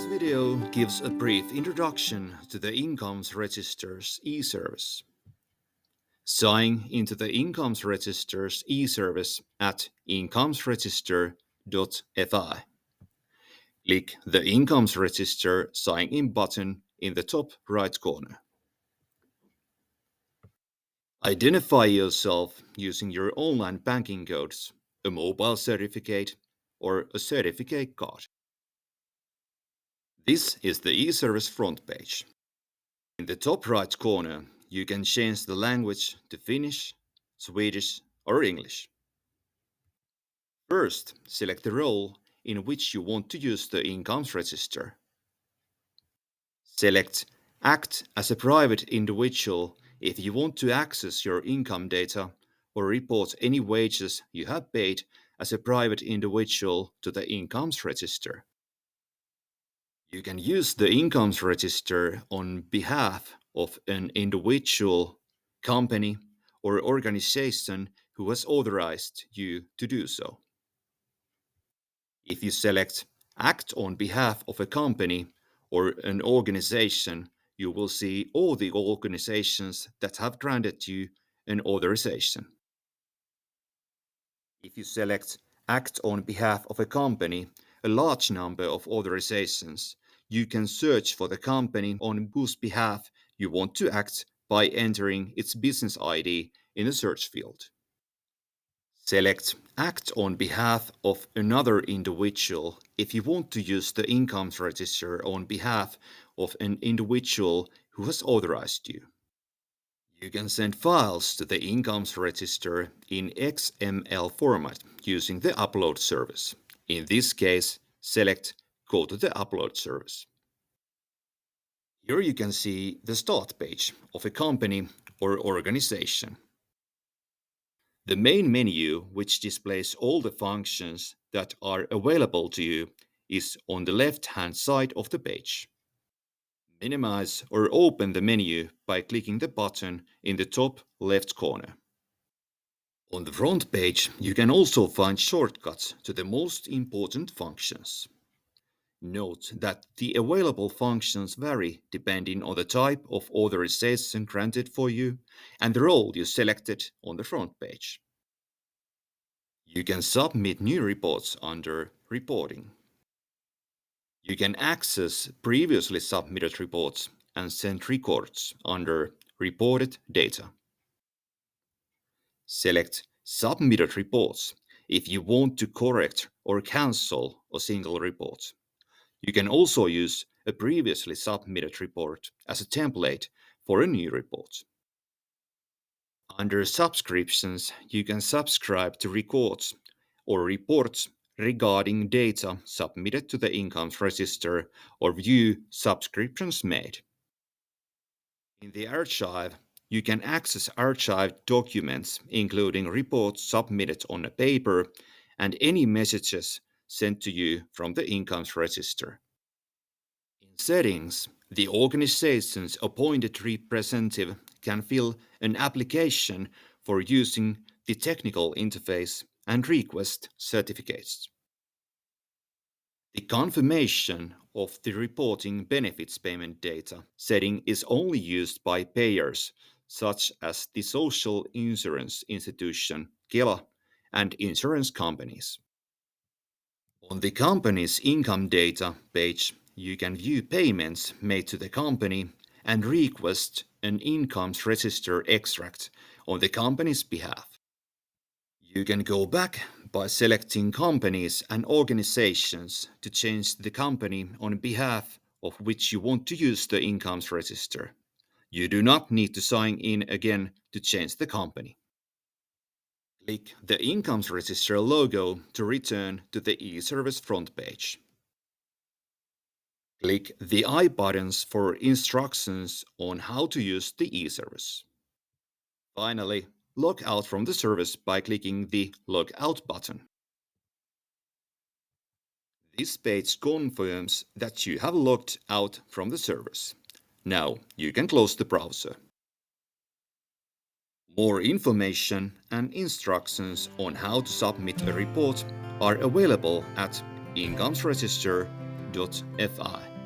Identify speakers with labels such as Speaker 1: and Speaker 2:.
Speaker 1: video gives a brief introduction to the Incomes Register's e-service. Sign into the Incomes Register's e-service at incomesregister.fi. Click the Incomes Register Sign In button in the top right corner. Identify yourself using your online banking codes, a mobile certificate, or a certificate card. This is the e-service front page. In the top right corner, you can change the language to Finnish, Swedish, or English. First, select the role in which you want to use the Incomes Register. Select Act as a private individual if you want to access your income data or report any wages you have paid as a private individual to the Incomes Register. You can use the Incomes Register on behalf of an individual, company, or organization who has authorized you to do so. If you select Act on behalf of a company or an organization, you will see all the organizations that have granted you an authorization. If you select Act on behalf of a company, a large number of authorizations, you can search for the company on whose behalf you want to act by entering its business ID in the search field. Select Act on behalf of another individual if you want to use the Incomes Register on behalf of an individual who has authorized you. You can send files to the Incomes Register in XML format using the upload service. In this case, select Go to the upload service. Here you can see the start page of a company or organization. The main menu, which displays all the functions that are available to you, is on the left-hand side of the page. Minimize or open the menu by clicking the button in the top left corner. On the front page, you can also find shortcuts to the most important functions. Note that the available functions vary depending on the type of authorization granted for you and the role you selected on the front page. You can submit new reports under Reporting. You can access previously submitted reports and send records under Reported Data. Select Submitted Reports if you want to correct or cancel a single report. You can also use a previously submitted report as a template for a new report. Under Subscriptions, you can subscribe to records or reports regarding data submitted to the Incomes Register or view subscriptions made. In the archive, you can access archived documents, including reports submitted on a paper and any messages sent to you from the Incomes Register. In Settings, the organization's appointed representative can fill an application for using the technical interface and request certificates. The confirmation of the reporting benefits payment data setting is only used by payers such as the Social Insurance Institution, Kela, and insurance companies. On the company's income data page, you can view payments made to the company and request an Incomes Register extract on the company's behalf. You can go back by selecting companies and organizations to change the company on behalf of which you want to use the Incomes Register. You do not need to sign in again to change the company. Click the Incomes Register logo to return to the e-service front page. Click the I buttons for instructions on how to use the e-service. Finally, log out from the service by clicking the Log Out button. This page confirms that you have logged out from the service. Now you can close the browser. More information and instructions on how to submit a report are available at incomesregister.fi.